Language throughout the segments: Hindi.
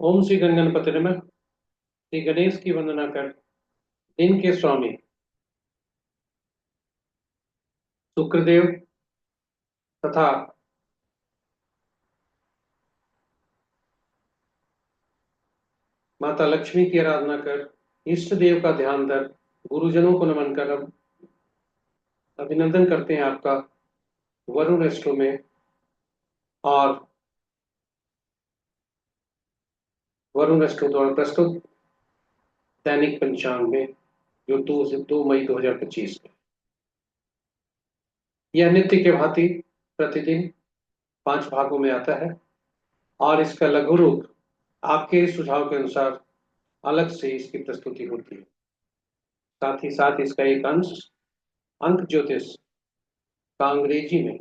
ओम श्री गणगणपति नमः। श्री गणेश की वंदना कर दिन के स्वामी शुक्रदेव तथा माता लक्ष्मी की आराधना कर इष्ट देव का ध्यान धर गुरुजनों को नमन कर अभिनंदन करते हैं आपका वरुण एस्ट्रो में। और वरुण एस्ट्रो द्वारा प्रस्तुत दैनिक पंचांग में जो 2 मई 2025 में यह नित्य के भांति प्रतिदिन 5 भागों में आता है और इसका लघु रूप आपके सुझाव के अनुसार अलग से इसकी प्रस्तुति होती है। साथ ही साथ इसका एक अंश अंक ज्योतिष का अंग्रेजी में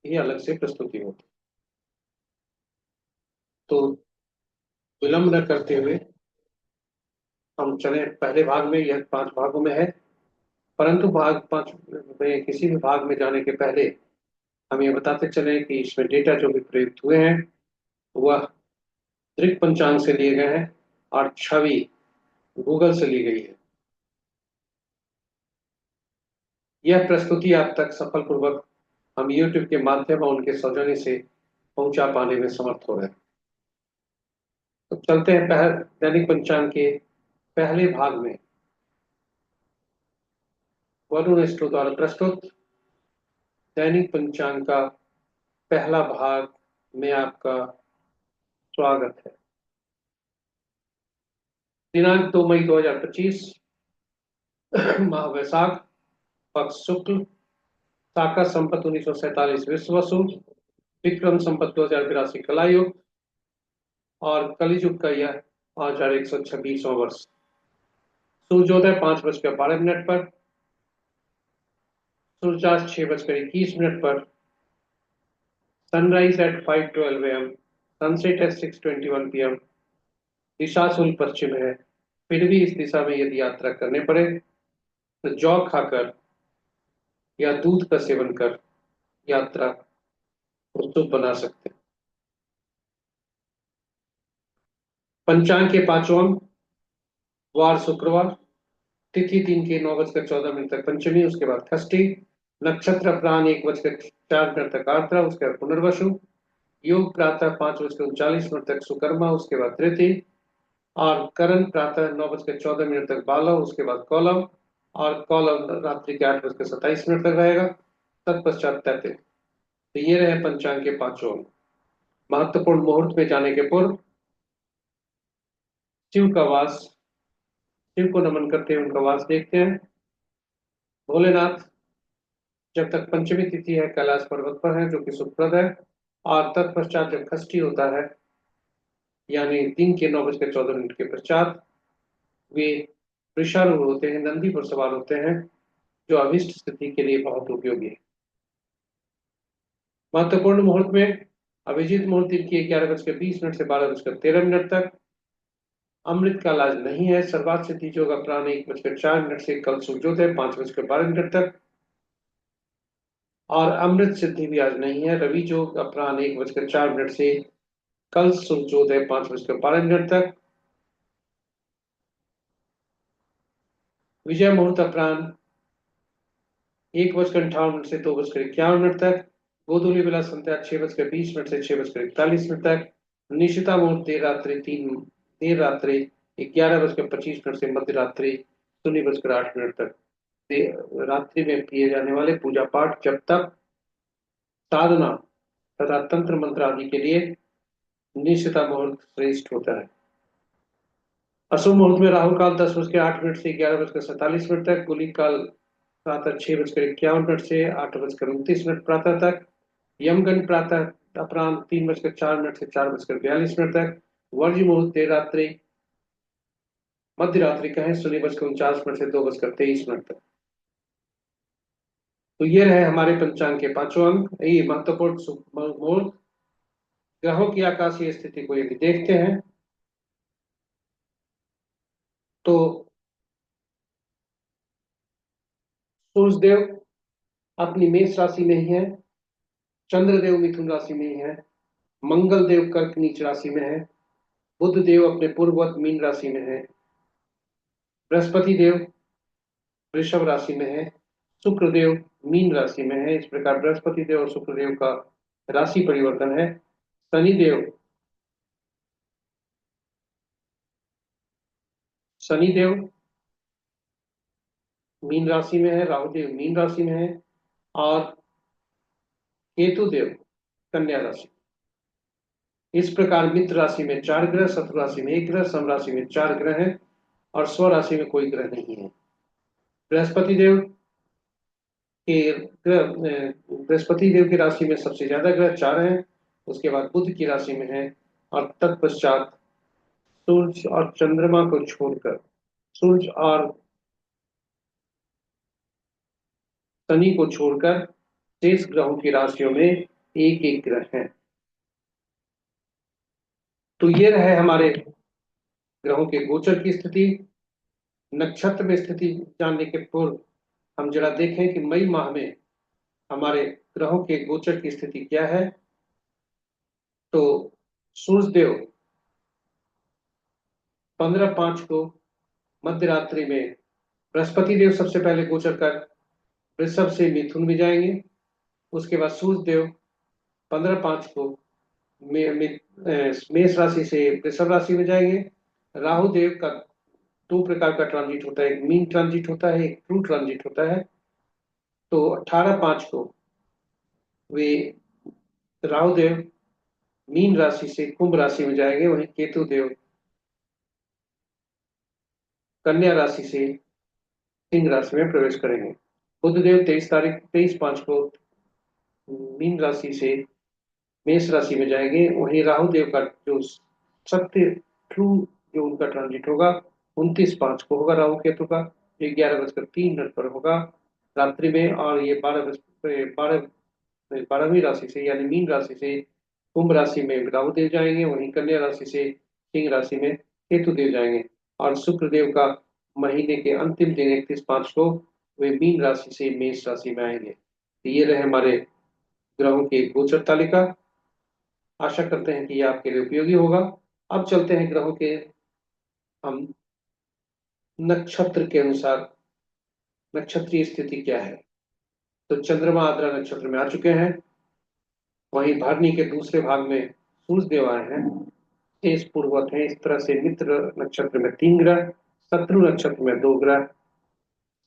ही अलग से प्रस्तुति होती है। तो विलंब न करते हुए हम चले पहले भाग में। यह 5 भागों में है, परंतु भाग 5 में किसी भी भाग में जाने के पहले हम ये बताते चले कि इसमें डेटा जो भी प्रयुक्त हुए हैं वह दृक पंचांग से लिए गए हैं और छवि गूगल से ली गई है। यह प्रस्तुति आप तक सफलपूर्वक हम YouTube के माध्यम और उनके सौजन्य से पहुंचा पाने में समर्थ हो रहे हैं। तो चलते हैं दैनिक पंचांग के पहले भाग में। वरुण एस्ट्रो द्वारा प्रस्तुत दैनिक पंचांग का पहला भाग में आपका स्वागत है। दिनांक 2 मई 2025, माह वैशाख, पक्ष शुक्ल, शाका संपत 1947 विश्व वसु, विक्रम संपत 2082 कलायुग और कलियुग का यह 5126वां वर्ष। सूर्योदय 5:12 पर, सूर्यास्त 6:21 पर, sunrise at 5:12 AM, sunset at 6:21 PM। दिशा शुल्क पश्चिम है। फिर भी इस दिशा में यदि यात्रा करने पड़े तो जौ खाकर या दूध का सेवन कर यात्रा को शुभ बना सकते हैं। पंचांग के पांचों अंक: वार शुक्रवार, तिथि दिन के 9:14 तक पंचमी, उसके बाद षष्ठी, नक्षत्र प्राण 1:04 तक आर्द्रा, उसके बाद पुनर्वसु, योग प्रातः 5:39 तक सुकर्मा, उसके बाद तृतीय, और करण प्रातः 9:14 तक बालव, उसके बाद कौलव, और कौलव रात्रि के 8:27 तक रहेगा, तत्पश्चात तैतीय। तो ये रहे पंचांग के पांचों अंक। महत्वपूर्ण मुहूर्त में जाने के पूर्व शिव का वास, शिव को नमन करते हैं, उनका वास देखते हैं। भोलेनाथ जब तक पंचमी तिथि है कैलाश पर्वत पर है, जो कि सुखप्रद है, और तत्पश्चात जब षष्ठी होता है यानी दिन के 9:14 के पश्चात वे वृषारूढ़ होते हैं, नंदी पर सवार होते हैं, जो अभिष्ट स्थिति के लिए बहुत उपयोगी है। महत्वपूर्ण मुहूर्त में अभिजीत मुहूर्त दिन के 11:20 से 12:13 तक। अमृत का लाज नहीं है। सर्वात सिद्धि योग अपराह्न 1:04 से कल सूर्योदय 5:12 तक, और अमृत सिद्धि भी आज नहीं है। रवि योग अपराह्न 1:04 से कल सूर्योदय 5:12 तक। विजय मुहूर्त अपराह्न 1:58 से 2:51 तक। गोधूली बेला संध्या 6:20 से 6:41 तक। निशिता मुहूर्त देर रात्रि 11:25 से मध्य रात्रि 0:08 तक। रात्रि में किए जाने वाले पूजा पाठ, जब तक साधना तथा तंत्र मंत्र आदि के लिए निशिता मुहूर्त श्रेष्ठ होता है। अशुभ मुहूर्त में राहु काल 10:08 से 11:47 तक। गुलिक काल प्रातः 6:51 से 8:29 प्रातः तक। यमगंड प्रातः अपराह्न 3:04 से 4:42 तक। वर्ज्य मुहूर्त देर रात्रि मध्य रात्रि कहें 0:49 से 2:23 तक। तो ये रहे हमारे पंचांग के पांचों अंक। ये महत्वपूर्ण मुहूर्त ग्रहों की आकाशीय स्थिति को यदि देखते हैं तो सूर्यदेव अपनी मेष राशि में ही है, चंद्रदेव मिथुन राशि में ही है, मंगल देव कर्क नीच राशि में है, बुध देव अपने पूर्ववत मीन राशि में है, बृहस्पति देव वृषभ राशि में है, शुक्र देव मीन राशि में है। इस प्रकार बृहस्पति देव और शुक्र देव का राशि परिवर्तन है। शनि देव मीन राशि में है, राहु देव मीन राशि में है, और केतु देव कन्या राशि। इस प्रकार मित्र राशि में 4 ग्रह, शत्रु राशि में 1 ग्रह, सम राशि में 4 ग्रह हैं और स्व राशि में कोई ग्रह नहीं है। बृहस्पति देव के बृहस्पति देव की राशि में सबसे ज्यादा ग्रह 4 हैं, उसके बाद बुध की राशि में है, और तत्पश्चात सूर्य और चंद्रमा को छोड़कर सूर्य और शनि को छोड़कर शेष ग्रहों की राशियों में एक एक ग्रह है। तो ये रहे हमारे ग्रहों के गोचर की स्थिति। नक्षत्र में स्थिति जानने के पूर्व हम जरा देखें कि मई माह में हमारे ग्रहों के गोचर की स्थिति क्या है। तो सूर्य देव 15/5 को मध्य रात्रि में बृहस्पति देव सबसे पहले गोचर कर वृषभ से मिथुन में जाएंगे। उसके बाद सूर्य देव 15/5 को मेष राशि से वृषभ राशि में जाएंगे। राहु देव का 2 प्रकार का ट्रांजिट होता है, एक मीन ट्रांजिट होता है, एक ट्रू ट्रांजिट होता है। तो 18/5 को वे राहु देव मीन राशि से कुंभ राशि में जाएंगे, वहीं केतु देव कन्या राशि से सिंह राशि में प्रवेश करेंगे। बुध देव 23/5 को मीन राशि से मेष राशि में जाएंगे, वहीं राहु देव का जो सत्य ट्रू जो उनका ट्रांजिट होगा 29/5 को होगा राहु केतु का, 11:03 पर होगा रात्रि में, और ये 12वीं राशि से यानी मीन राशि से कुंभ राशि में राहु देव जाएंगे, वहीं कन्या राशि से सिंह राशि में केतु देव जाएंगे, और शुक्र देव का महीने के अंतिम दिन 31/5 को वे मीन राशि से मेष राशि में आएंगे। तो ये रहे हमारे ग्रहों की गोचर तालिका। आशा करते हैं कि ये आपके लिए उपयोगी होगा। अब चलते हैं ग्रहों के हम नक्षत्र के अनुसार नक्षत्रीय स्थिति क्या है। तो चंद्रमा आद्रा नक्षत्र में आ चुके हैं, वहीं भरनी के दूसरे भाग में सूर्य देव आए हैं, शेष पूर्ववत है। इस तरह से मित्र नक्षत्र में 3 ग्रह, शत्रु नक्षत्र में 2 ग्रह,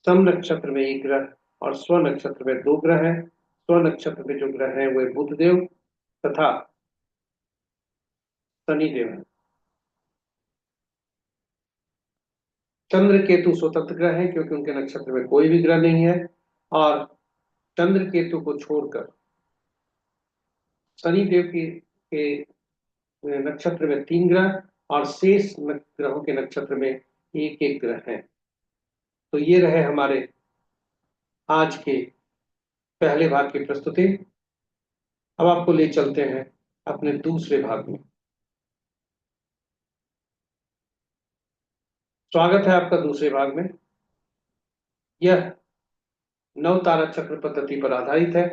सम नक्षत्र में 1 ग्रह और स्व नक्षत्र में 2 ग्रह है। स्व नक्षत्र में जो ग्रह है वे बुध देव तथा शनि देव है। चंद्र केतु स्वतंत्र ग्रह है क्योंकि उनके नक्षत्र में कोई भी ग्रह नहीं है, और चंद्र केतु को छोड़कर शनि देव के नक्षत्र में 3 ग्रह और शेष ग्रहों के नक्षत्र में एक एक ग्रह है। तो ये रहे हमारे आज के पहले भाग की प्रस्तुति। अब आपको ले चलते हैं अपने दूसरे भाग में। स्वागत है आपका दूसरे भाग में। यह नव तारा चक्र पद्धति पर आधारित है।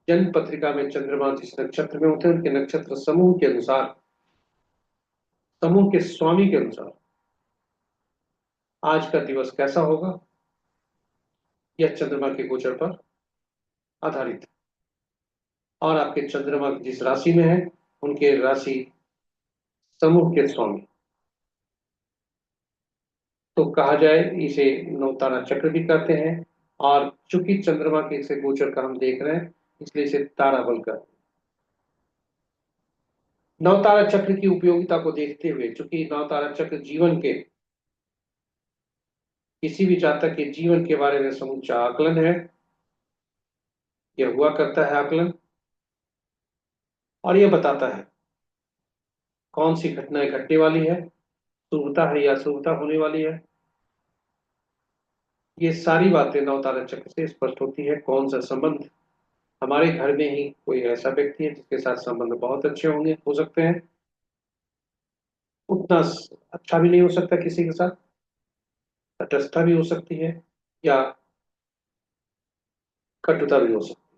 जन्म पत्रिका में चंद्रमा जिस नक्षत्र में होते हैं उनके नक्षत्र समूह के अनुसार, समूह के स्वामी के अनुसार आज का दिवस कैसा होगा, यह चंद्रमा के गोचर पर आधारित है। और आपके चंद्रमा जिस राशि में है उनके राशि समूह के स्वामी, तो कहा जाए इसे नवतारा चक्र भी कहते हैं। और चूंकि चंद्रमा के से गोचर का हम देख रहे हैं इसलिए इसे तारा बल कहते हैं। नवतारा चक्र की उपयोगिता को देखते हुए, चूंकि नवतारा चक्र जीवन के किसी भी जातक के जीवन के बारे में समूचा आकलन है, यह हुआ करता है आकलन, और यह बताता है कौन सी घटनाएं घटने वाली है, शुभता है या अशुभता होने वाली है। ये सारी बातें नवतारा चक्र से स्पष्ट होती है। कौन सा संबंध, हमारे घर में ही कोई ऐसा व्यक्ति है जिसके साथ संबंध बहुत अच्छे होंगे, हो सकते हैं, उतना अच्छा भी नहीं हो सकता किसी के साथ, तटस्थता भी हो सकती है, या कटुता भी हो सकती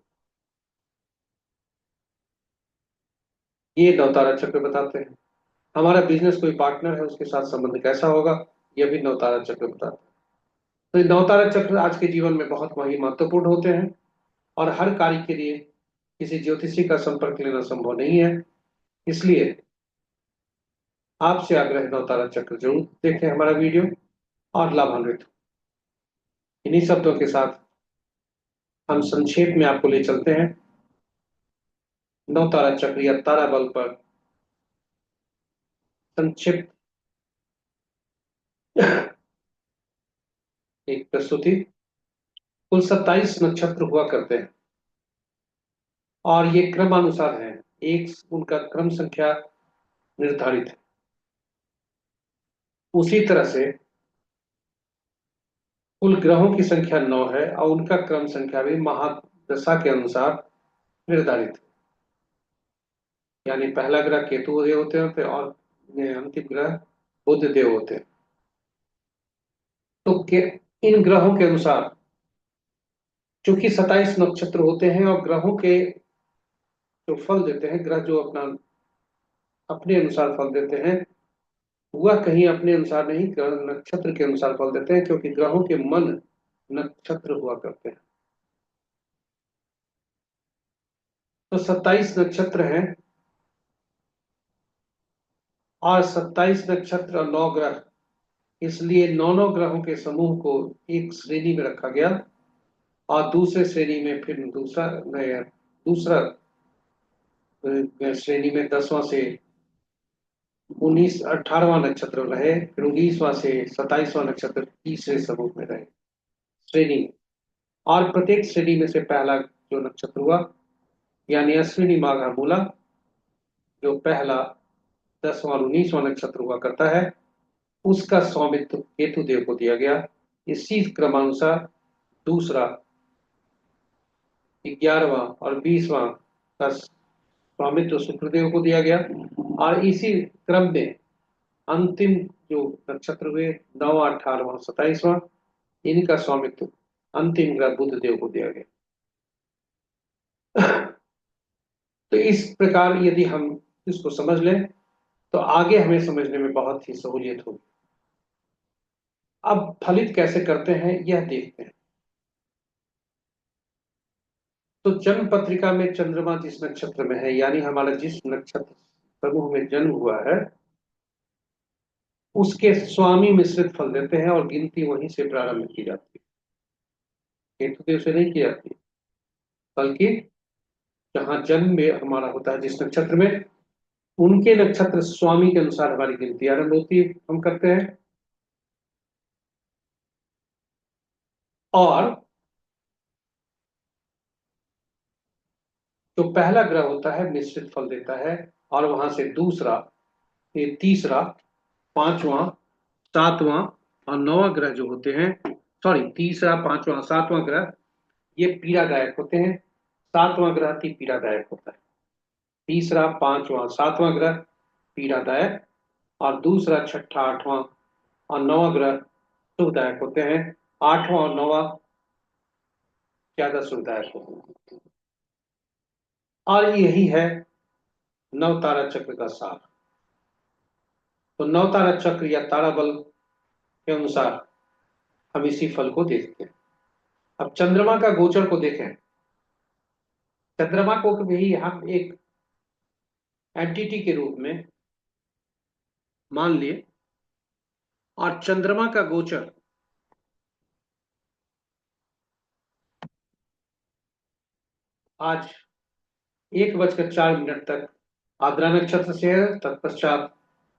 है। ये नवतारा चक्र बताते हैं। हमारा बिजनेस कोई पार्टनर है उसके साथ संबंध कैसा होगा, यह भी नवतारा चक्र बताता है। तो ये नवतारा चक्र आज के जीवन में बहुत वही महत्वपूर्ण होते हैं और हर कार्य के लिए किसी ज्योतिषी का संपर्क लेना संभव नहीं है। इसलिए आपसे आग्रह है, नवतारा चक्र जरूर देखें हमारा वीडियो और लाभान्वित हो। इन्हीं शब्दों के साथ हम संक्षेप में आपको ले चलते हैं नवतारा चक्र या तारा बल पर संक्षिप्त एक प्रस्तुति। कुल 27 नक्षत्र हुआ करते हैं और ये क्रमानुसार है, एक उनका क्रम संख्या निर्धारित है। उसी तरह से कुल ग्रहों की संख्या 9 है और उनका क्रम संख्या भी महादशा के अनुसार निर्धारित है। यानी पहला ग्रह केतु देव होते हैं और अंतिम ग्रह बुध देव होते हैं। तो इन ग्रहों के अनुसार चूंकि 27 नक्षत्र होते हैं और ग्रहों के जो फल देते हैं, ग्रह जो अपना अपने अनुसार फल देते हैं, वह कहीं अपने अनुसार नहीं नक्षत्र के अनुसार फल देते हैं, क्योंकि ग्रहों के मन नक्षत्र हुआ करते हैं। तो 27 नक्षत्र हैं और 27 नक्षत्र और 9 ग्रह, इसलिए 9 ग्रहों के समूह को एक श्रेणी में रखा गया और दूसरे श्रेणी में फिर दूसरा श्रेणी में 10वां से 18वां नक्षत्र रहे, फिर 19वां से 27वां नक्षत्र तीसरे समूह में रहे श्रेणी में। और प्रत्येक श्रेणी में से पहला जो नक्षत्र हुआ यानी अश्विनी माघा मूला, जो पहला 10वां और 19वां नक्षत्र हुआ करता है, उसका स्वामित्व केतु देव को दिया गया। इसी क्रमानुसार दूसरा 11वां और 20वां का स्वामित्व शुक्रदेव को दिया गया और इसी क्रम में अंतिम जो नक्षत्र हुए 9वां 18वां 27वां, इनका स्वामित्व अंतिम ग्रह बुध देव को दिया गया। तो इस प्रकार यदि हम इसको समझ लें तो आगे हमें समझने में बहुत ही सहूलियत होगी। अब फलित कैसे करते हैं यह देखते हैं। तो जन्म पत्रिका में चंद्रमा जिस नक्षत्र में है, यानी हमारा जिस नक्षत्र समूह में जन्म हुआ है, उसके स्वामी मिश्रित फल देते हैं और गिनती वहीं से प्रारंभ की जाती है, केतु देव से नहीं की जाती, बल्कि जहां जन्म में हमारा होता है जिस नक्षत्र में, उनके नक्षत्र स्वामी के अनुसार हमारी गिनती आरंभ होती है, हम करते हैं। और जो पहला ग्रह होता है मिश्रित फल देता है और वहां से दूसरा, फिर तीसरा, 5वां, 7वां और 9वां ग्रह जो होते हैं, सॉरी तीसरा 5वां 7वां ग्रह ये पीड़ादायक होते हैं। 7वां ग्रह अति पीड़ादायक होता है। तीसरा 5वां 7वां ग्रह पीड़ादायक और दूसरा 6ठा 8वां और 9वां ग्रह सुखदायक होते हैं। 8वां और 9वां ज्यादा सुखदायक होते हैं। और यही है नवतारा चक्र का सार। तो नवतारा चक्र या तारा बल के अनुसार हम इसी फल को देखते हैं। अब चंद्रमा का गोचर को देखें। चंद्रमा को भी हम एक एंटिटी के रूप में मान लिए और चंद्रमा का गोचर आज 1:04 तक आद्रा नक्षत्र से है, तत्पश्चात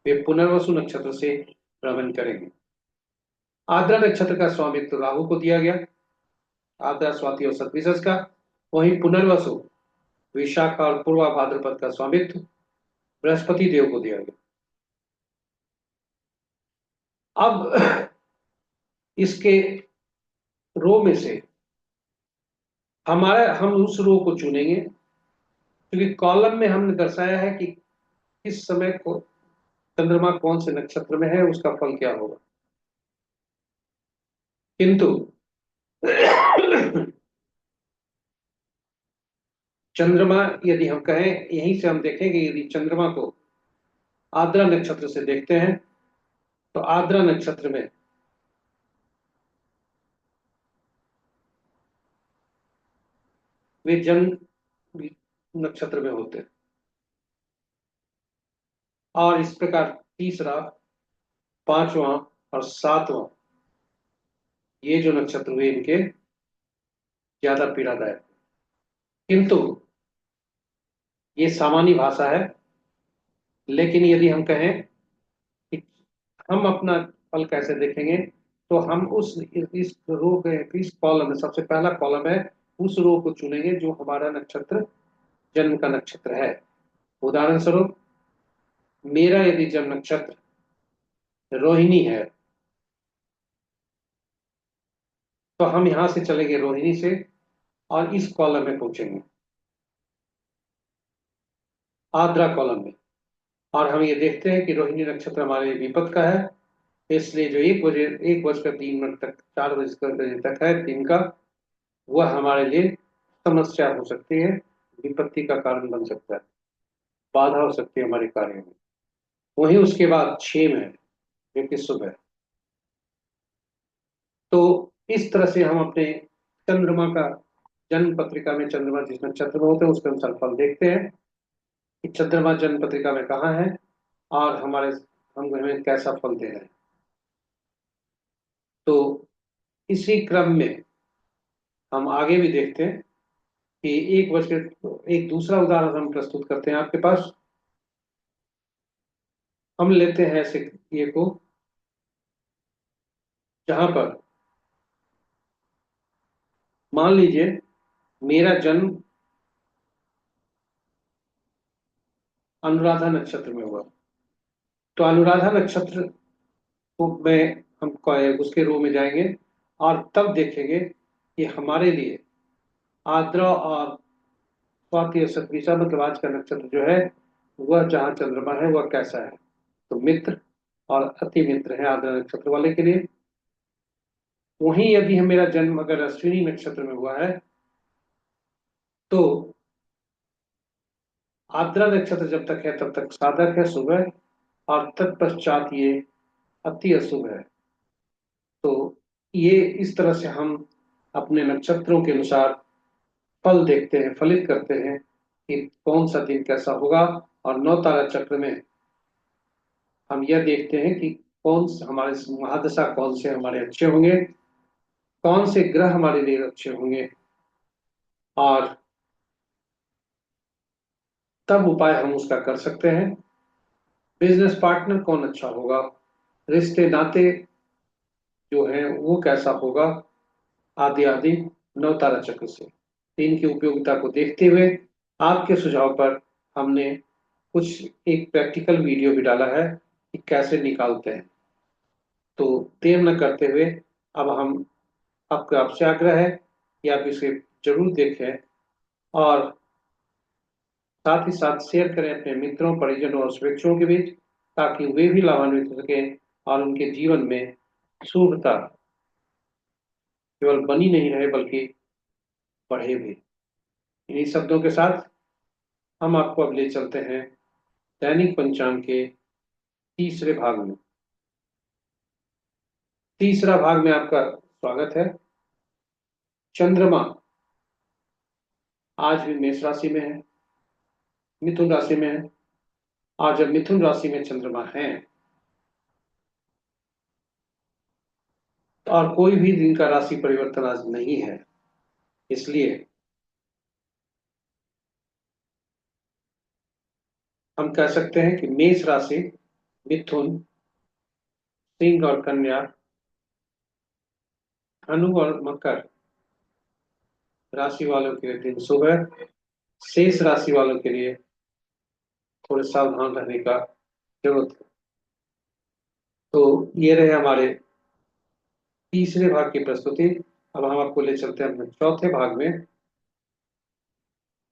वे पुनर्वसु नक्षत्र से भ्रमण करेंगे। आद्रा नक्षत्र का स्वामित्व राहु को दिया गया, आद्रा स्वाति और सतविशस का। वहीं पुनर्वसु विशाखा और पूर्वा भाद्रपद का स्वामित्व बृहस्पति देव को दिया गया। अब इसके रो में से हम उस रो को चुनेंगे, क्योंकि कॉलम में हमने दर्शाया है कि किस समय को चंद्रमा कौन से नक्षत्र में है, उसका फल क्या होगा। किंतु चंद्रमा यदि हम कहें, यहीं से हम देखेंगे यदि चंद्रमा को आर्द्रा नक्षत्र से देखते हैं। तो आर्द्रा नक्षत्र में वे जन्म नक्षत्र में होते हैं। और इस प्रकार तीसरा, पांचवा और सातवां, ये जो नक्षत्र हुए इनके ज्यादा पीड़ादायक। किंतु ये सामान्य भाषा है। लेकिन यदि हम कहें कि हम अपना फल कैसे देखेंगे, तो हम उस इस रो के इस कॉलम में सबसे पहला कॉलम है, उस रो को चुनेंगे जो हमारा नक्षत्र जन्म का नक्षत्र है। उदाहरण स्वरूप मेरा यदि जन्म नक्षत्र रोहिणी है, तो हम यहां से चलेंगे रोहिणी से और इस कॉलम में पहुंचेंगे, आद्रा कॉलम में। और हम ये देखते हैं कि रोहिणी नक्षत्र हमारे लिए विपद का है। इसलिए जो 1 बजकर 3 मिनट तक, 4 बजे तक है दिन का, वह हमारे लिए समस्या हो सकती है, विपत्ति का कारण बन सकता है, बाधा हो सकती है हमारे कार्य में। वहीं उसके बाद 6 में, जो कि सुबह। तो इस तरह से हम अपने चंद्रमा का, जन्म पत्रिका में चंद्रमा जिस नक्षत्र में होते हैं उसके अनुसार फल देखते हैं कि चंद्रमा जन्म पत्रिका में कहाँ है और हम हमें कैसा फल दे रहे हैं। तो इसी क्रम में हम आगे भी देखते हैं कि 1 बजकर एक दूसरा उदाहरण हम प्रस्तुत करते हैं आपके पास। हम लेते हैं ऐसे ये को, जहां पर मान लीजिए मेरा जन्म अनुराधा नक्षत्र में हुआ। तो अनुराधा नक्षत्र को में हम उसके रो में जाएंगे और तब देखेंगे कि हमारे लिए आर्द्रा और स्वाति और शतभिषा, मतलब आज का नक्षत्र जो है, वह जहाँ चंद्रमा है वह कैसा है। तो मित्र और अति मित्र है आर्द्रा नक्षत्र वाले के लिए। वहीं यदि हम मेरा जन्म अगर अश्विनी नक्षत्र में हुआ है, तो आर्द्रा नक्षत्र जब तक है तब तक साधक है, शुभ है, और तत्पश्चात ये अति अशुभ है। तो ये इस तरह से हम अपने नक्षत्रों के अनुसार फल देखते हैं, फलित करते हैं कि कौन सा दिन कैसा होगा। और 9 तारा चक्र में हम यह देखते हैं कि कौन से हमारे महादशा, कौन से हमारे अच्छे होंगे, कौन से ग्रह हमारे लिए अच्छे होंगे, और तब उपाय हम उसका कर सकते हैं। बिजनेस पार्टनर कौन अच्छा होगा, रिश्ते नाते जो है वो कैसा होगा, आदि आदि 9 तारा चक्र से। इनकी उपयोगिता को देखते हुए आपके सुझाव पर हमने कुछ एक प्रैक्टिकल वीडियो भी डाला है कि कैसे निकालते हैं। तो देर न करते हुए अब हम आपसे आग्रह है कि आप इसे जरूर देखें और साथ ही साथ शेयर करें अपने मित्रों, परिजनों और शुभेच्छुओं के बीच, ताकि वे भी लाभान्वित हो सकें और उनके जीवन में शुभता केवल बनी नहीं रहे बल्कि बढ़े भी। इन्हीं शब्दों के साथ हम आपको अब ले चलते हैं दैनिक पंचांग के तीसरे भाग में। तीसरा भाग में आपका स्वागत है। चंद्रमा आज भी मेष राशि में है, मिथुन राशि में है। और जब मिथुन राशि में चंद्रमा है और कोई भी दिन का राशि परिवर्तन आज नहीं है, इसलिए हम कह सकते हैं कि मेष राशि, मिथुन, सिंह और कन्या, धनु और मकर राशि वालों के लिए दिन शुभ है। शेष राशि वालों के लिए थोड़े सावधान रहने का जरूरत है। तो ये रहे हमारे तीसरे भाग की प्रस्तुति। अब हम आपको ले चलते हैं अपने चौथे भाग में,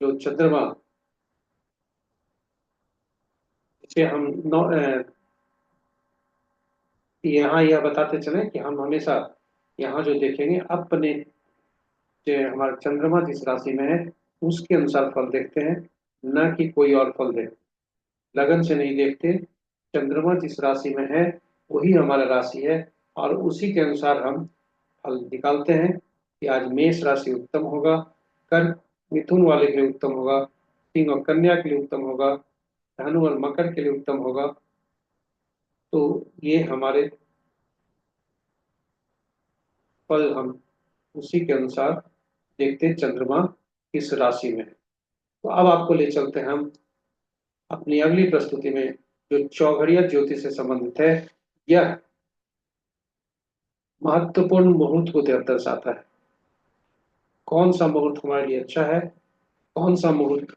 जो चंद्रमा, इसे हम यहाँ यह बताते चले कि हम हमेशा यहाँ जो देखेंगे अपने, जो हमारा चंद्रमा जिस राशि में है उसके अनुसार फल देखते हैं, न कि कोई और फल देखते, लगन से नहीं देखते चंद्रमा जिस राशि में है वही हमारा राशि है, और उसी के अनुसार हम फल निकालते हैं कि आज मेष राशि उत्तम होगा, कर्क मिथुन वाले के लिए उत्तम होगा, सिंह और कन्या के लिए उत्तम होगा, धनु और मकर के लिए उत्तम होगा। तो ये हमारे फल हम उसी के अनुसार देखते हैं चंद्रमा किस राशि में है। तो अब आपको ले चलते हैं हम अपनी अगली प्रस्तुति में, जो चौघड़िया ज्योतिष से संबंधित है। यह महत्वपूर्ण मुहूर्त को दर्शाता है। कौन सा मुहूर्त हमारे लिए अच्छा है, कौन सा मुहूर्त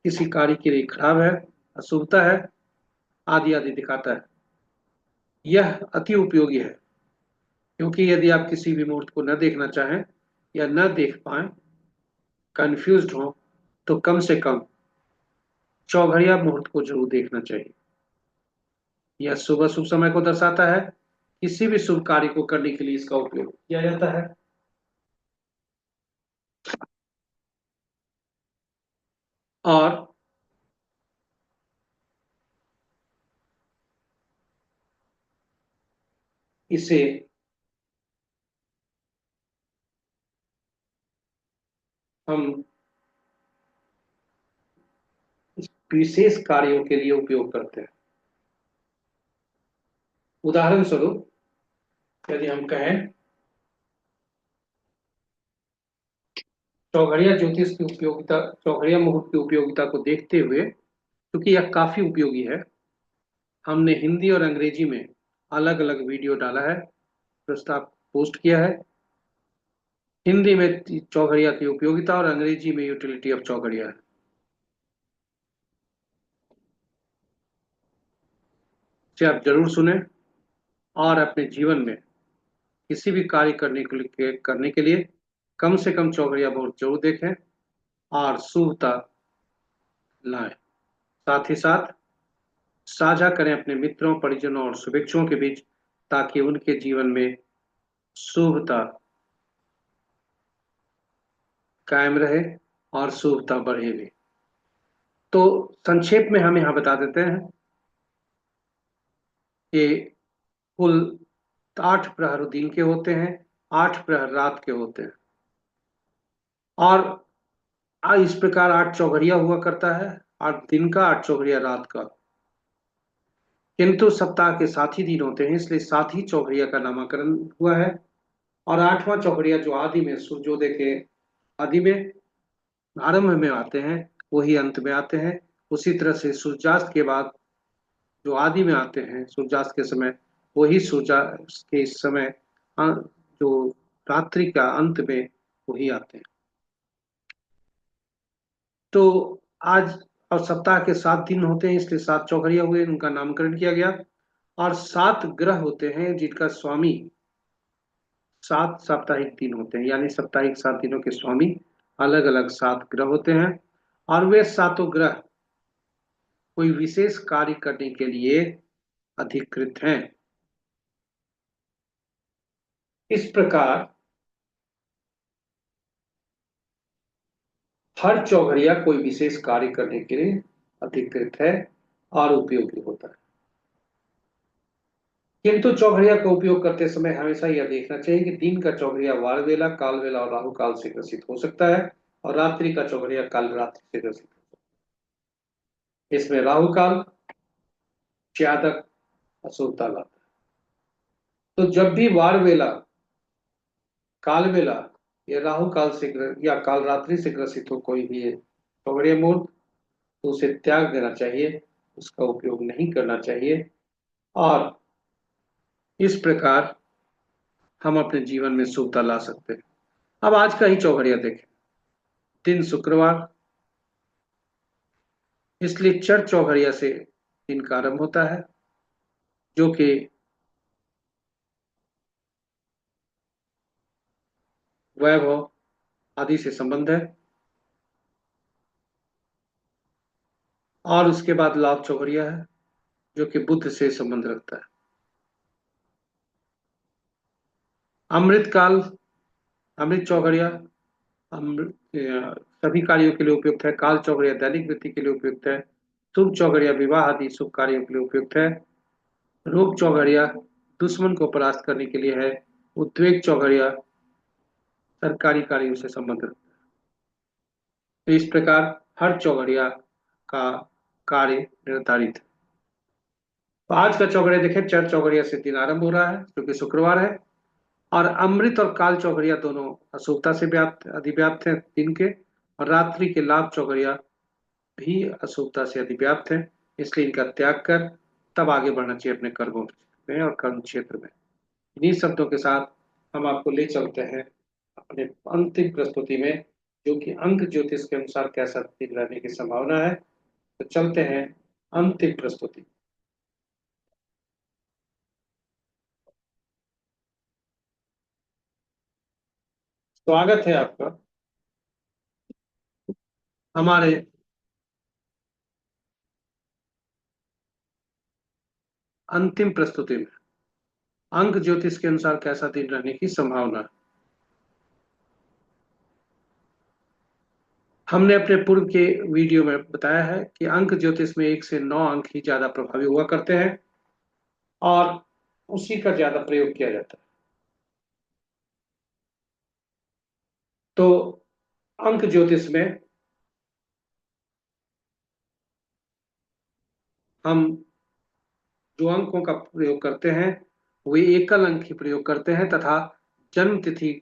किसी कार्य के लिए खराब है, अशुभता है, आदि आदि दिखाता है। यह अति उपयोगी है, क्योंकि यदि आप किसी भी मुहूर्त को न देखना चाहें या न देख पाए, कंफ्यूज्ड हो, तो कम से कम चौघड़िया मुहूर्त को जरूर देखना चाहिए। यह शुभ अशुभ समय को दर्शाता है। किसी भी शुभ कार्य को करने के लिए इसका उपयोग किया जाता है। और इसे हम विशेष कार्यों के लिए उपयोग करते हैं। उदाहरण स्वरूप यदि हम कहें, चौघड़िया ज्योतिष की उपयोगिता, चौघड़िया मुहूर्त की उपयोगिता को देखते हुए, क्योंकि यह काफी उपयोगी है, हमने हिंदी और अंग्रेजी में अलग अलग वीडियो डाला है, प्रस्ताव पोस्ट किया है। हिंदी में चौघड़िया की उपयोगिता और अंग्रेजी में यूटिलिटी ऑफ चौघड़िया है। इसे आप जरूर सुने और अपने जीवन में किसी भी कार्य करने के लिए कम से कम चौघड़िया मुहूर्त जरूर देखें और शुभता लाएं। साथ ही साथ साझा करें अपने मित्रों, परिजनों और शुभेच्छुओं के बीच, ताकि उनके जीवन में शुभता कायम रहे और शुभता बढ़े भी। तो संक्षेप में हम यहाँ बता देते हैं कि कुल 8 प्रहर दिन के होते हैं, 8 प्रहर रात के होते हैं, और इस प्रकार 8 चौघड़िया हुआ करता है, 8 दिन का, 8 चौघड़िया रात का। किंतु सप्ताह के 7 ही दिन होते हैं, इसलिए 7 ही चौघड़िया का नामकरण हुआ है। और 8वां चौघड़िया जो आदि में, सूर्योदय के आदि में, आरंभ में आते हैं, वही अंत में आते हैं। उसी तरह से सूर्यास्त के बाद जो आदि में आते हैं, सूर्यास्त के समय, वही सूर्यास्त के समय जो रात्रि का अंत में वही आते हैं। तो आज, और सप्ताह के 7 दिन होते हैं, इसलिए 7 चौघड़िया हुए, उनका नामकरण किया गया। और 7 ग्रह होते हैं जिनका स्वामी 7 साप्ताहिक दिन होते हैं, यानी साप्ताहिक 7 दिनों के स्वामी अलग अलग 7 ग्रह होते हैं। और वे सातों ग्रह कोई विशेष कार्य करने के लिए अधिकृत हैं। इस प्रकार हर चौघड़िया कोई विशेष कार्य करने के लिए अधिकृत है और उपयोगी होता है। किंतु चौघड़िया का उपयोग करते समय हमेशा यह देखना चाहिए कि दिन का चौघड़िया वार वेला, काल वेला और राहु काल से ग्रसित हो सकता है, और रात्रि का चौघड़िया काल रात्रि से ग्रसित हो सकता है। इसमें राहु काल ज्यादा अशुभता लाता है। तो जब भी वार वेला, काल वेला या राहु काल से या काल रात्रि से ग्रसित हो कोई भी चौघड़िया मुहूर्त, तो उसे त्याग देना चाहिए, उसका उपयोग नहीं करना चाहिए। और इस प्रकार हम अपने जीवन में शुभता ला सकते हैं। अब आज का ही चौघड़िया देखें। दिन शुक्रवार, इसलिए चर चौघड़िया से दिन का आरंभ होता है, जो कि वैभव आदि से संबंध है। और उसके बाद लाभ चौघड़िया है, जो कि बुद्ध से संबंध रखता है। अमृत काल, अमृत चौघड़िया सभी कार्यों के लिए उपयुक्त है। काल चौघड़िया दैनिक वृत्ति के लिए उपयुक्त है। शुभ चौघड़िया विवाह आदि शुभ कार्यों के लिए उपयुक्त है। रोग चौघड़िया दुश्मन को परास्त करने के लिए है। उद्वेग चौघड़िया सरकारी कार्यों से संबंधित। तो इस प्रकार हर चौघड़िया का कार्य निर्धारित है। तो आज का चौघड़िया देखें, चर चौघड़िया से दिन आरंभ हो रहा है जो कि शुक्रवार है। और अमृत और काल चौघड़िया दोनों अशुभता से व्याप्त अधिव्याप्त है दिन के। और रात्रि के लाभ चौघड़िया भी अशुभता से अधिव्याप्त है, इसलिए इनका त्याग कर तब आगे बढ़ना चाहिए अपने कर्मों में और कर्म क्षेत्र में। इन्हीं शब्दों के साथ हम आपको ले चलते हैं अपने अंतिम प्रस्तुति में, जो कि अंक ज्योतिष के अनुसार कैसा दिन रहने की संभावना है। तो चलते हैं अंतिम प्रस्तुति। स्वागत है आपका हमारे अंतिम प्रस्तुति में, अंक ज्योतिष के अनुसार कैसा दिन रहने की संभावना है। हमने अपने पूर्व के वीडियो में बताया है कि अंक ज्योतिष में 1 से 9 अंक ही ज्यादा प्रभावी हुआ करते हैं और उसी का ज्यादा प्रयोग किया जाता है। तो अंक ज्योतिष में हम जो अंकों का प्रयोग करते हैं वे एकल अंक ही प्रयोग करते हैं तथा जन्म तिथि,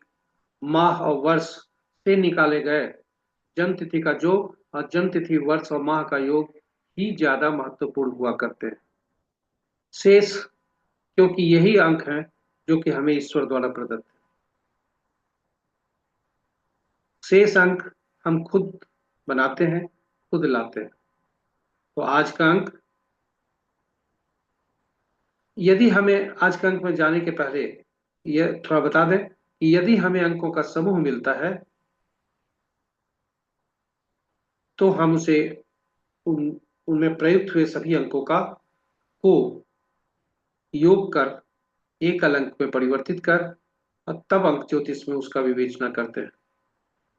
माह और वर्ष से निकाले गए जन्म तिथि का योग और जन्म तिथि, वर्ष और माह का योग ही ज्यादा महत्वपूर्ण हुआ करते हैं। शेष, क्योंकि यही अंक हैं जो कि हमें ईश्वर द्वारा प्रदत्त है। शेष अंक हम खुद बनाते हैं, खुद लाते हैं। तो आज का अंक, यदि हमें आज के अंक में जाने के पहले यह थोड़ा बता दें कि यदि हमें अंकों का समूह मिलता है तो हम उसे उनमें प्रयुक्त हुए सभी अंकों का को योग कर एकल अंक में परिवर्तित कर और तब अंक ज्योतिष में उसका विवेचना करते हैं।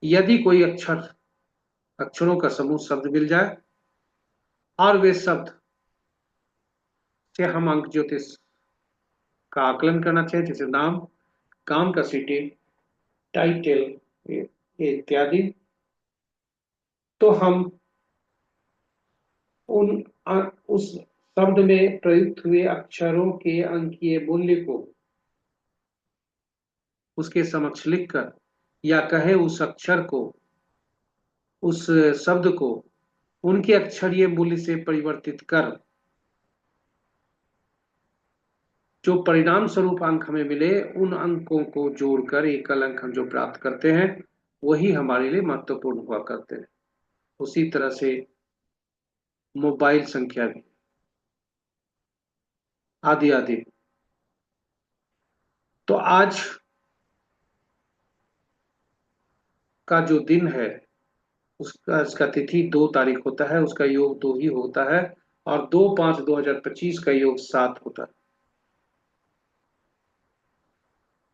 यदि कोई अक्षरों का समूह शब्द मिल जाए और वे शब्द से हम अंक ज्योतिष का आकलन करना चाहिए, जैसे नाम, काम का सिटी, टाइटल इत्यादि, तो हम उन उस शब्द में प्रयुक्त हुए अक्षरों के अंकीय मूल्य को उसके समक्ष लिखकर या कहे उस अक्षर को, उस शब्द को उनके अक्षरीय मूल्य से परिवर्तित कर जो परिणाम स्वरूप अंक हमें मिले उन अंकों को जोड़कर एकल अंक हम जो प्राप्त करते हैं वही हमारे लिए महत्वपूर्ण हुआ करते हैं। उसी तरह से मोबाइल संख्या भी, आदि आदि। तो आज का जो दिन है उसका इसका तिथि 2 तारीख होता है, उसका योग 2 ही होता है और 2/5/2025 का योग 7 होता है।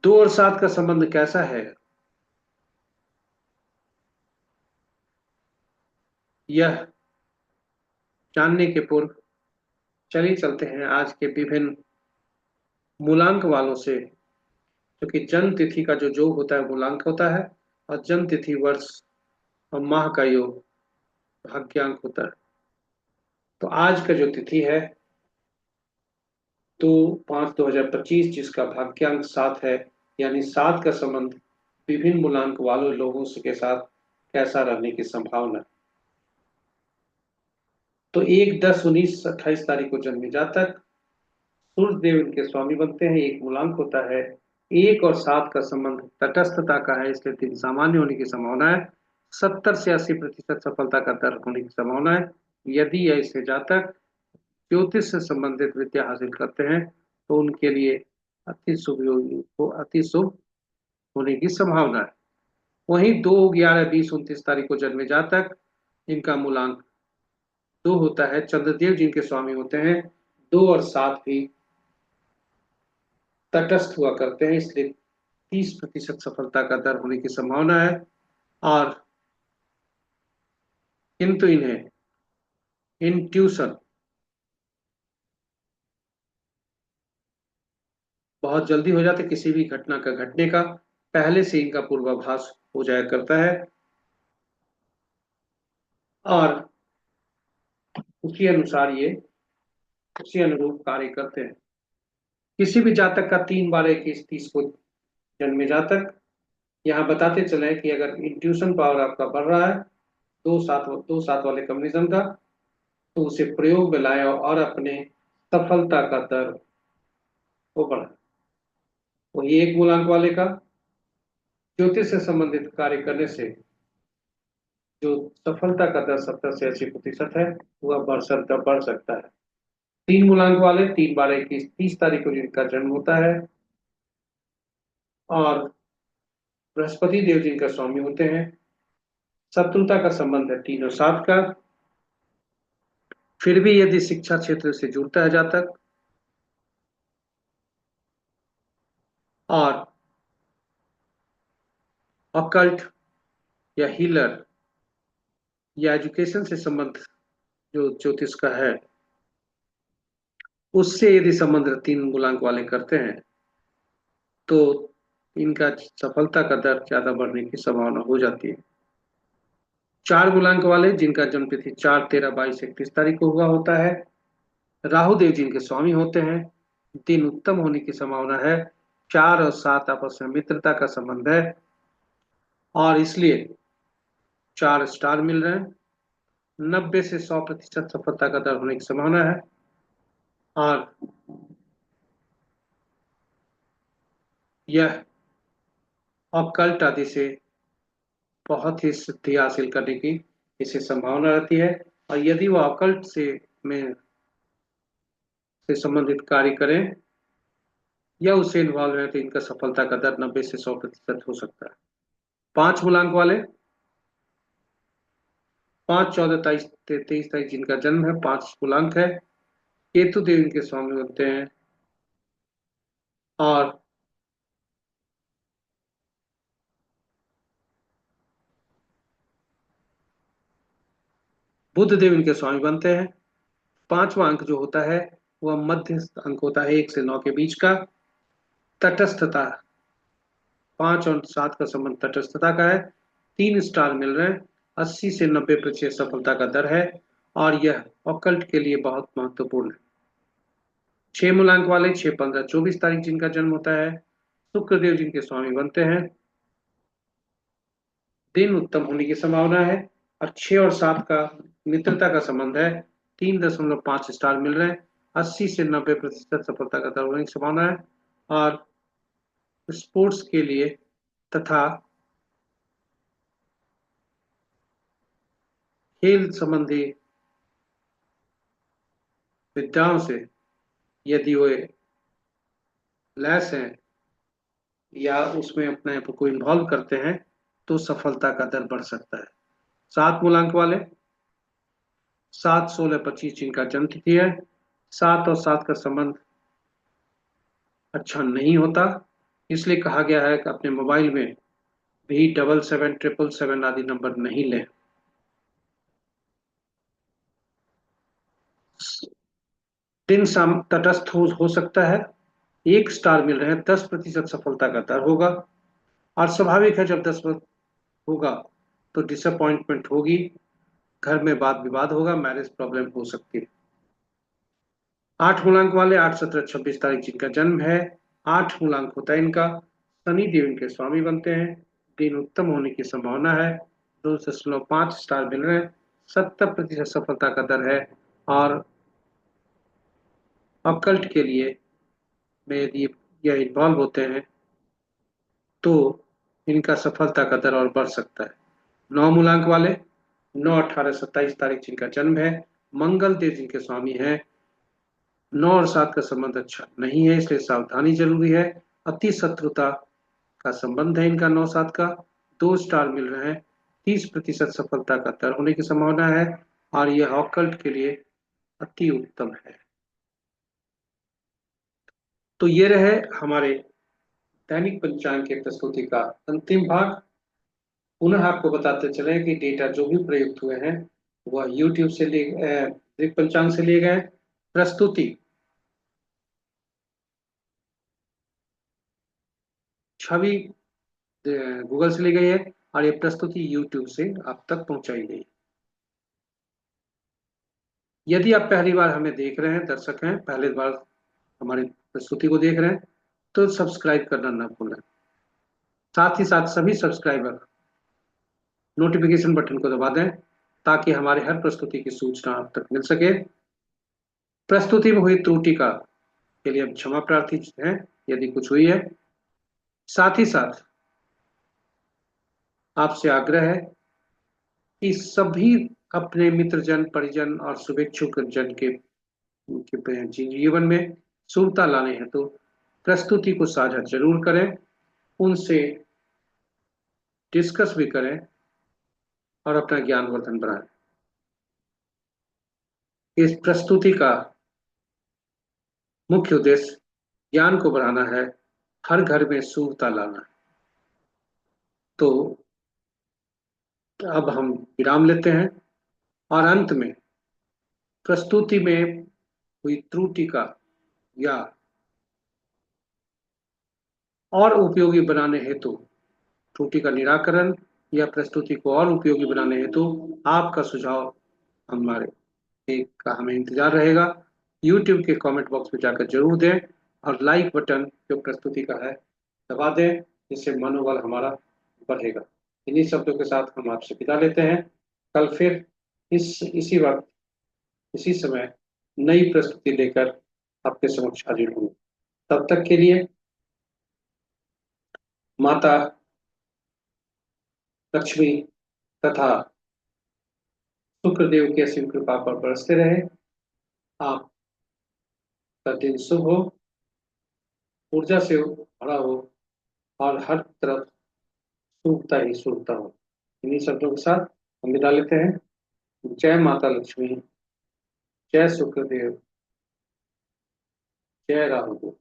2 और 7 का संबंध कैसा है यह जानने के पूर्व चलिए चलते हैं आज के विभिन्न मूलांक वालों से, क्योंकि जन्म तिथि का जो योग होता है मूलांक होता है और जन्म तिथि, वर्ष और माह का योग भाग्यांक होता है। तो आज का जो तिथि है 2/5/2025 जिसका भाग्यांक 7 है, यानी 7 का संबंध विभिन्न मूलांक वालों लोगों के साथ कैसा रहने की संभावना। तो 1/10/19 28 तारीख को जन्मे जातक सूर्य देव इनके स्वामी बनते हैं। एक मूलांक होता है, 1 और 7 का संबंध तटस्थता का है, इसलिए दिन सामान्य होने की संभावना है। 70 से 80% सफलता का दर होने की संभावना है। यदि ऐसे जातक ज्योतिष से संबंधित विद्या हासिल करते हैं तो उनके लिए अति शुभ होने की संभावना है। वहीं 2 11 20 29 तारीख को जन्मे जातक इनका मूलांक 2 होता है, चंद्रदेव जिनके स्वामी होते हैं। 2 और 7 भी तटस्थ हुआ करते हैं, इसलिए 30% सफलता का दर होने की संभावना है। और किंतु इन्हें इंट्यूशन, बहुत जल्दी हो जाता है, किसी भी घटना का घटने का पहले से इनका पूर्वाभास हो जाया करता है और उसी अनुसार ये उसी अनुरूप कार्य करते हैं। किसी भी जातक का 3 12 21 30 को जन्मे जातक, यहाँ बताते चले कि अगर इंट्यूशन पावर आपका बढ़ रहा है 2 7 वाले कम्युनिज्म का, तो उसे प्रयोग में लाए और अपने सफलता का दर को बढ़ाए। वही 1 मूलांक वाले का ज्योतिष से संबंधित कार्य करने से जो सफलता का दर 70 से 80% है, वह बढ़ सकता है। 3 मूलांक वाले 3 12 21 30 तारीख को जिनका जन्म होता है और बृहस्पति देव जिनका स्वामी होते हैं, शत्रुता का संबंध है 3 और 7 का। फिर भी यदि शिक्षा क्षेत्र से जुड़ता है जातक और अकल्ट या हीलर या एजुकेशन से संबंध जो ज्योतिष का है उससे यदि संबंध 3 मूलांक वाले करते हैं तो इनका सफलता का दर ज्यादा बढ़ने की संभावना हो जाती है। 4 मूलांक वाले जिनका जन्मतिथि 4 13 22 31 तारीख को हुआ होता है, राहु देव जिनके स्वामी होते हैं, दिन उत्तम होने की संभावना है। 4 और 7 आपस में मित्रता का संबंध है और इसलिए 4 स्टार मिल रहे हैं। 90 से 100% सफलता का दर होने की संभावना है और यह ऑकल्ट आदि से बहुत ही सिद्धि हासिल करने की इसे संभावना रहती है। और यदि वो ऑकल्ट से संबंधित कार्य करें या उससे इन्वॉल्व है तो इनका सफलता का दर 90 से 100% हो सकता है। 5 मूलांक वाले 5 14 23 23 तारीख जिनका जन्म है, 5 मूलांक है, केतु देव इनके स्वामी होते हैं और बुध देव इनके स्वामी बनते हैं। 5वां अंक जो होता है वह मध्य अंक होता है 1 से 9 के बीच का। तटस्थता, 5 और 7 का संबंध तटस्थता का है। 3 स्टार मिल रहे हैं। 80 से 90% सफलता का दर है और यह ऑकल्ट के लिए बहुत महत्वपूर्ण है। 6 मूलांक वाले 6 15 24 तारीख जिनका जन्म होता है, शुक्रदेव जिनके स्वामी बनते हैं, दिन उत्तम होने की संभावना है और 6 और 7 का मित्रता का संबंध है। 3.5 स्टार मिल रहे हैं। 80 से 90% सफलता का दर होने की संभावना है और स्पोर्ट्स के लिए तथा खेल संबंधी विद्याओं से यदि वे लैस हैं या उसमें अपने आप को इन्वॉल्व करते हैं तो सफलता का दर बढ़ सकता है। 7 मूलांक वाले 7 16 25 जिनका जन्म तिथि है, 7 और 7 का संबंध अच्छा नहीं होता, इसलिए कहा गया है कि अपने मोबाइल में भी 77 7 7 आदि नंबर नहीं लें। दिन शाम तटस्थ हो सकता है। 1 स्टार मिल रहे हैं। 10% सफलता का दर होगा और स्वाभाविक है जब 10 होगा तो डिसअपॉइंटमेंट होगी, घर में वाद विवाद होगा, मैरिज प्रॉब्लम हो सकती है। 8 मूलांक वाले 8 17 26 तारीख जिनका जन्म है, 8 मूलांक होता है इनका, शनि देव इनके स्वामी बनते हैं, दिन उत्तम होने की संभावना है। 2.5 स्टार मिल रहे हैं। 70% सफलता का दर है और अकल्ट के लिए में यदि यह इन्वॉल्व होते हैं तो इनका सफलता का दर और बढ़ सकता है। 9 मूलांक वाले 9 18 27 तारीख जिनका जन्म है, मंगल देव जिनके स्वामी हैं, 9 और 7 का संबंध अच्छा नहीं है, इसलिए सावधानी जरूरी है। अति शत्रुता का संबंध है इनका 9 7 का। 2 स्टार मिल रहे हैं। 30% सफलता का दर होने की संभावना है और यह ऑकल्ट के लिए अति उत्तम है। तो ये रहे हमारे दैनिक पंचांग के प्रस्तुति का अंतिम भाग। पुनः आपको बताते चले कि डेटा जो भी प्रयुक्त हुए हैं वह यूट्यूब से ऋग पंचांग से लिए गए। प्रस्तुति, छवि गूगल से ली गई है, और ये प्रस्तुति यूट्यूब से आप तक पहुंचाई गई। यदि आप पहली बार हमें देख रहे हैं, दर्शक हैं, पहली बार हमारी प्रस्तुति को देख रहे हैं, तो सब्सक्राइब करना ना भूलें। साथ ही साथ सभी सब्सक्राइबर नोटिफिकेशन बटन को दबा दें, ताकि हमारे हर प्रस्तुति की सूचना आप तक मिल सके। प्रस्तुति में हुई त्रुटि का के लिए हम क्षमा प्रार्थी हैं, यदि कुछ हुई है। साथ ही साथ आपसे आग्रह है कि सभी अपने मित्रजन, परिजन और शुभेच्छुक जन के जीवन में शुभता लाने हैं, तो प्रस्तुति को साझा जरूर करें, उनसे डिस्कस भी करें, और अपना ज्ञानवर्धन बढ़ाएं। इस प्रस्तुति का मुख्य उद्देश्य ज्ञान को बढ़ाना है, हर घर में शुभता लाना है। तो अब हम विराम लेते हैं, और अंत में प्रस्तुति में हुई त्रुटि का या और उपयोगी बनाने हेतु, त्रुटि का निराकरण या प्रस्तुति को और उपयोगी बनाने हेतु आपका सुझाव हमारे का हमें इंतजार रहेगा। YouTube के कमेंट बॉक्स में जाकर जरूर दें, और लाइक बटन जो प्रस्तुति का है दबा दें, जिससे मनोबल हमारा बढ़ेगा। इन्हीं शब्दों के साथ हम आपसे विदा लेते हैं। कल फिर इसी वक्त, इसी समय नई प्रस्तुति लेकर आपके समक्ष हाजिर होंगे। तब तक के लिए माता लक्ष्मी तथा शुक्रदेव की असीम कृपा पर बरसते रहे। आपका दिन शुभ हो, ऊर्जा से भरा हो, और हर तरफ शुभता ही शुभता हो। इन्हीं शब्दों के साथ हम विदा लेते हैं। जय माता लक्ष्मी, जय शुक्रदेव, जय राहु।